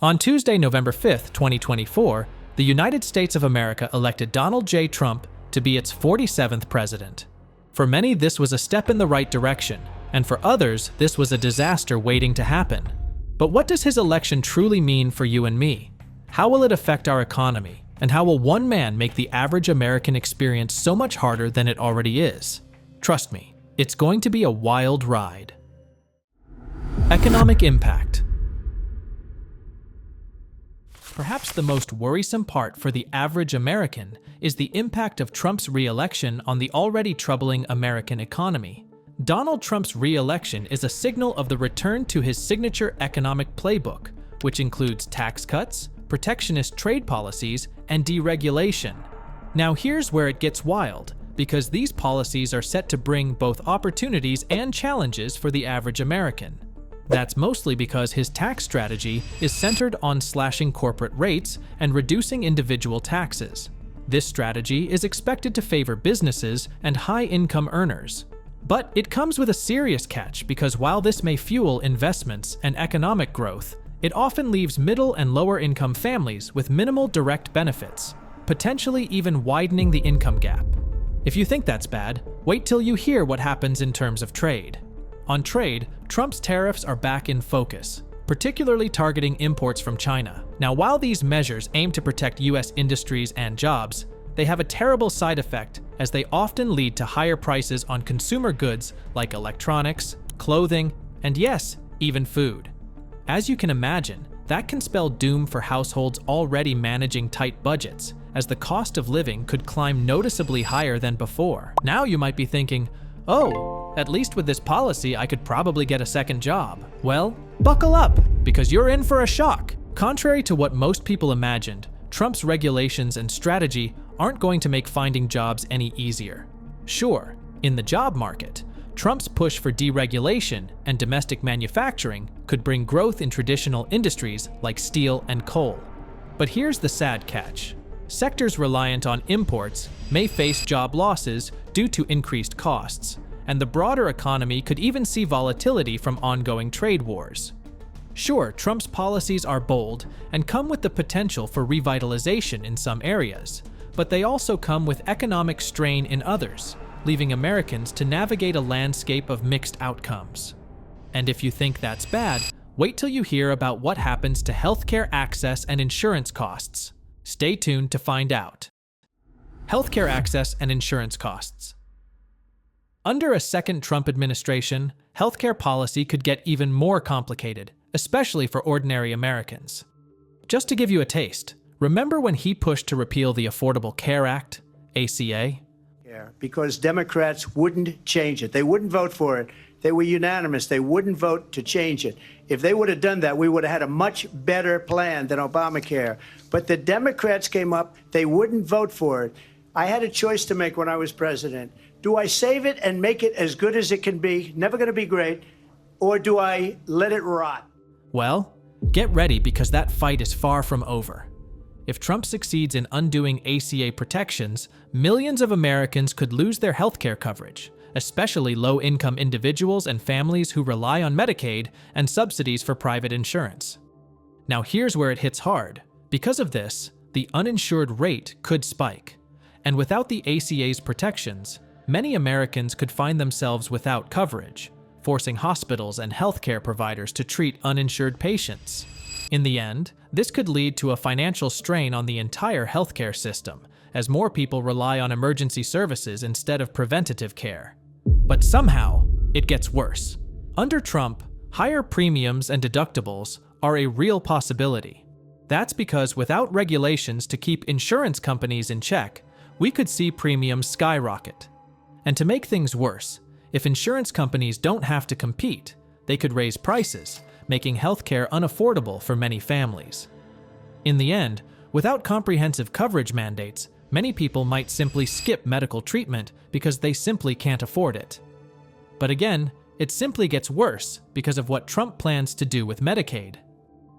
On Tuesday, November 5, 2024, the United States of America elected Donald J. Trump to be its 47th president. For many, this was a step in the right direction, and for others, this was a disaster waiting to happen. But what does his election truly mean for you and me? How will it affect our economy? And how will one man make the average American experience so much harder than it already is? Trust me, it's going to be a wild ride. Economic impact. Perhaps the most worrisome part for the average American is the impact of Trump's re-election on the already troubling American economy. Donald Trump's re-election is a signal of the return to his signature economic playbook, which includes tax cuts, protectionist trade policies, and deregulation. Now here's where it gets wild, because these policies are set to bring both opportunities and challenges for the average American. That's mostly because his tax strategy is centered on slashing corporate rates and reducing individual taxes. This strategy is expected to favor businesses and high-income earners. But it comes with a serious catch because while this may fuel investments and economic growth, it often leaves middle and lower-income families with minimal direct benefits, potentially even widening the income gap. If you think that's bad, wait till you hear what happens in terms of trade. On trade, Trump's tariffs are back in focus, particularly targeting imports from China. Now, while these measures aim to protect US industries and jobs, they have a terrible side effect as they often lead to higher prices on consumer goods like electronics, clothing, and yes, even food. As you can imagine, that can spell doom for households already managing tight budgets, as the cost of living could climb noticeably higher than before. Now you might be thinking, oh, at least with this policy, I could probably get a second job. Well, buckle up, because you're in for a shock. Contrary to what most people imagined, Trump's regulations and strategy aren't going to make finding jobs any easier. Sure, in the job market, Trump's push for deregulation and domestic manufacturing could bring growth in traditional industries like steel and coal. But here's the sad catch. Sectors reliant on imports may face job losses due to increased costs, and the broader economy could even see volatility from ongoing trade wars. Sure, Trump's policies are bold and come with the potential for revitalization in some areas, but they also come with economic strain in others, leaving Americans to navigate a landscape of mixed outcomes. And if you think that's bad, wait till you hear about what happens to healthcare access and insurance costs. Stay tuned to find out. Healthcare access and insurance costs. Under a second Trump administration, healthcare policy could get even more complicated, especially for ordinary Americans. Just to give you a taste, remember when he pushed to repeal the Affordable Care Act, ACA? Yeah, because Democrats wouldn't change it. They wouldn't vote for it. They were unanimous. They wouldn't vote to change it. If they would have done that, we would have had a much better plan than Obamacare. But the Democrats came up. They wouldn't vote for it. I had a choice to make when I was president. Do I save it and make it as good as it can be, never going to be great, or do I let it rot? Well, get ready because that fight is far from over. If Trump succeeds in undoing ACA protections, millions of Americans could lose their healthcare coverage, especially low-income individuals and families who rely on Medicaid and subsidies for private insurance. Now here's where it hits hard. Because of this, the uninsured rate could spike. And without the ACA's protections, many Americans could find themselves without coverage, forcing hospitals and healthcare providers to treat uninsured patients. In the end, this could lead to a financial strain on the entire healthcare system, as more people rely on emergency services instead of preventative care. But somehow, it gets worse. Under Trump, higher premiums and deductibles are a real possibility. That's because without regulations to keep insurance companies in check, we could see premiums skyrocket. And to make things worse, if insurance companies don't have to compete, they could raise prices, making healthcare unaffordable for many families. In the end, without comprehensive coverage mandates, many people might simply skip medical treatment because they simply can't afford it. But again, it simply gets worse because of what Trump plans to do with Medicaid.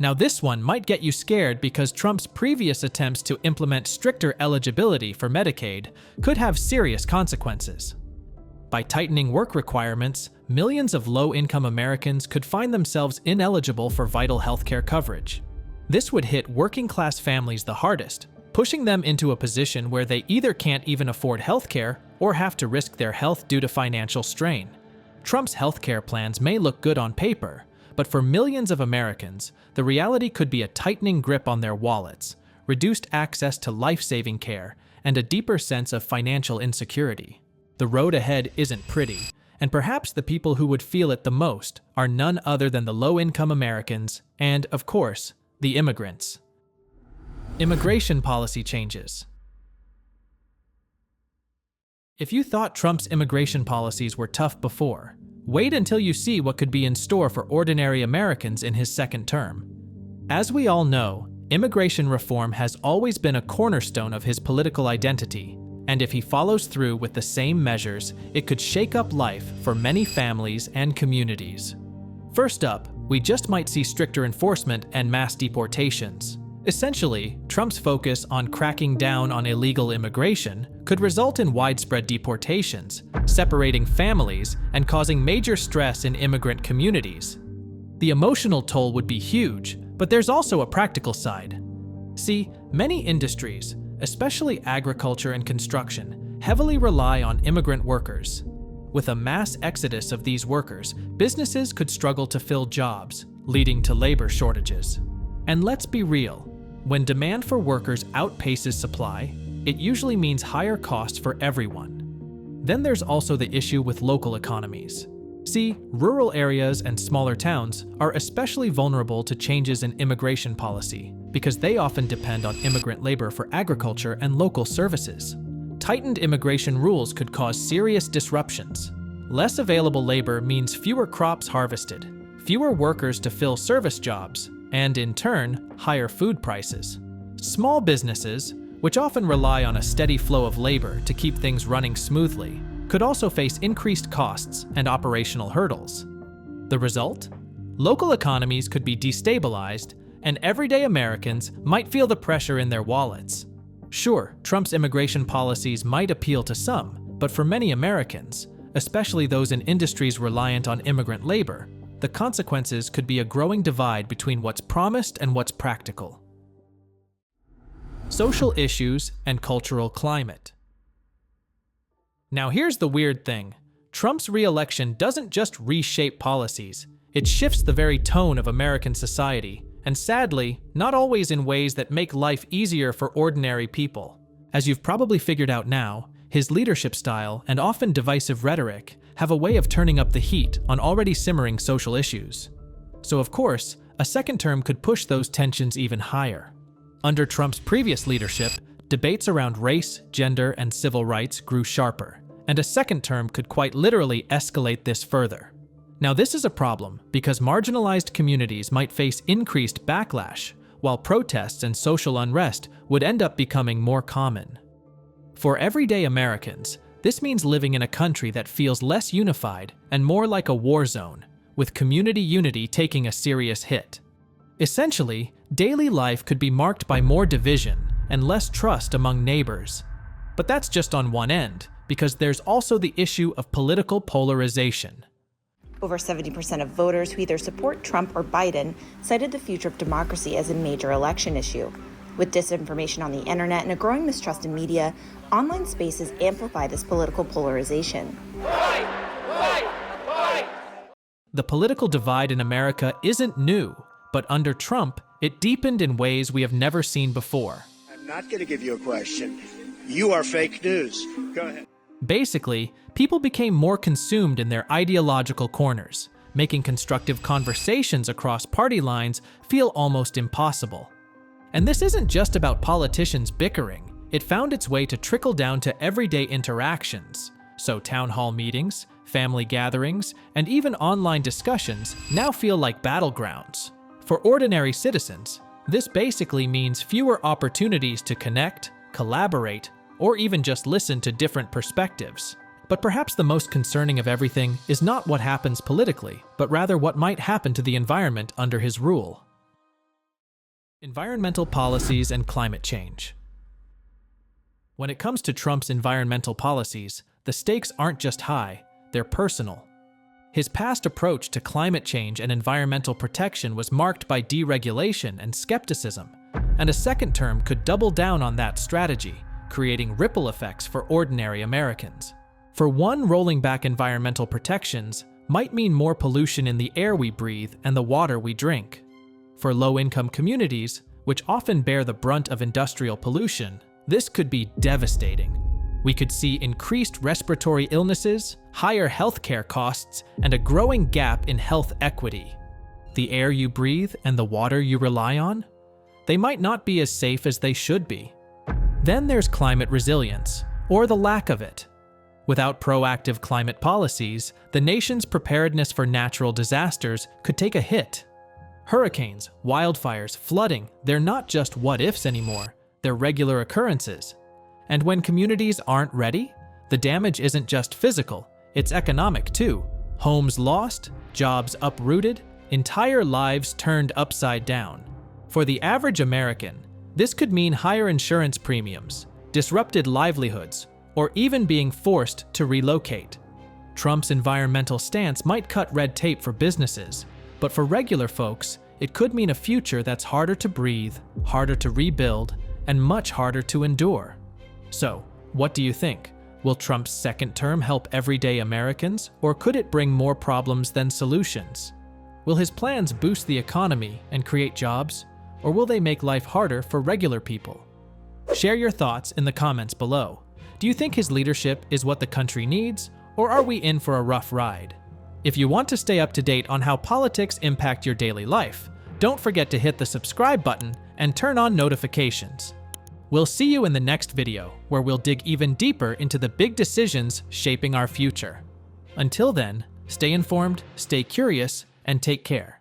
Now this one might get you scared because Trump's previous attempts to implement stricter eligibility for Medicaid could have serious consequences. By tightening work requirements, millions of low-income Americans could find themselves ineligible for vital healthcare coverage. This would hit working-class families the hardest, pushing them into a position where they either can't even afford healthcare or have to risk their health due to financial strain. Trump's healthcare plans may look good on paper, but for millions of Americans, the reality could be a tightening grip on their wallets, reduced access to life-saving care, and a deeper sense of financial insecurity. The road ahead isn't pretty, and perhaps the people who would feel it the most are none other than the low-income Americans and, of course, the immigrants. Immigration policy changes. If you thought Trump's immigration policies were tough before, wait until you see what could be in store for ordinary Americans in his second term. As we all know, immigration reform has always been a cornerstone of his political identity, and if he follows through with the same measures, it could shake up life for many families and communities. First up, we just might see stricter enforcement and mass deportations. Essentially, Trump's focus on cracking down on illegal immigration could result in widespread deportations, separating families and causing major stress in immigrant communities. The emotional toll would be huge, but there's also a practical side. See, many industries, especially agriculture and construction, heavily rely on immigrant workers. With a mass exodus of these workers, businesses could struggle to fill jobs, leading to labor shortages. And let's be real, when demand for workers outpaces supply, it usually means higher costs for everyone. Then there's also the issue with local economies. See, rural areas and smaller towns are especially vulnerable to changes in immigration policy because they often depend on immigrant labor for agriculture and local services. Tightened immigration rules could cause serious disruptions. Less available labor means fewer crops harvested, fewer workers to fill service jobs, and in turn, higher food prices. Small businesses, which often rely on a steady flow of labor to keep things running smoothly, could also face increased costs and operational hurdles. The result? Local economies could be destabilized, and everyday Americans might feel the pressure in their wallets. Sure, Trump's immigration policies might appeal to some, but for many Americans, especially those in industries reliant on immigrant labor, the consequences could be a growing divide between what's promised and what's practical. Social issues and cultural climate. Now here's the weird thing. Trump's re-election doesn't just reshape policies, it shifts the very tone of American society, and sadly, not always in ways that make life easier for ordinary people. As you've probably figured out now, his leadership style and often divisive rhetoric have a way of turning up the heat on already simmering social issues. So of course, a second term could push those tensions even higher. Under Trump's previous leadership, debates around race, gender, and civil rights grew sharper, and a second term could quite literally escalate this further. Now this is a problem because marginalized communities might face increased backlash, while protests and social unrest would end up becoming more common. For everyday Americans, this means living in a country that feels less unified and more like a war zone, with community unity taking a serious hit. Essentially, daily life could be marked by more division and less trust among neighbors. But that's just on one end, because there's also the issue of political polarization. Over 70% of voters who either support Trump or Biden cited the future of democracy as a major election issue. With disinformation on the internet and a growing mistrust in media, online spaces amplify this political polarization. The political divide in America isn't new, but under Trump, it deepened in ways we have never seen before. I'm not going to give you a question. You are fake news. Go ahead. Basically, people became more consumed in their ideological corners, making constructive conversations across party lines feel almost impossible. And this isn't just about politicians bickering. It found its way to trickle down to everyday interactions. So town hall meetings, family gatherings, and even online discussions now feel like battlegrounds. For ordinary citizens, this basically means fewer opportunities to connect, collaborate, or even just listen to different perspectives. But perhaps the most concerning of everything is not what happens politically, but rather what might happen to the environment under his rule. Environmental policies and climate change. When it comes to Trump's environmental policies, the stakes aren't just high, they're personal. His past approach to climate change and environmental protection was marked by deregulation and skepticism, and a second term could double down on that strategy, creating ripple effects for ordinary Americans. For one, rolling back environmental protections might mean more pollution in the air we breathe and the water we drink. For low-income communities, which often bear the brunt of industrial pollution, this could be devastating. We could see increased respiratory illnesses, higher healthcare costs, and a growing gap in health equity. The air you breathe and the water you rely on? They might not be as safe as they should be. Then there's climate resilience, or the lack of it. Without proactive climate policies, the nation's preparedness for natural disasters could take a hit. Hurricanes, wildfires, flooding, they're not just what-ifs anymore, they're regular occurrences. And when communities aren't ready, the damage isn't just physical, it's economic too. Homes lost, jobs uprooted, entire lives turned upside down. For the average American, this could mean higher insurance premiums, disrupted livelihoods, or even being forced to relocate. Trump's environmental stance might cut red tape for businesses, but for regular folks, it could mean a future that's harder to breathe, harder to rebuild, and much harder to endure. So, what do you think? Will Trump's second term help everyday Americans, or could it bring more problems than solutions? Will his plans boost the economy and create jobs, or will they make life harder for regular people? Share your thoughts in the comments below. Do you think his leadership is what the country needs, or are we in for a rough ride? If you want to stay up to date on how politics impact your daily life, don't forget to hit the subscribe button and turn on notifications. We'll see you in the next video, where we'll dig even deeper into the big decisions shaping our future. Until then, stay informed, stay curious, and take care.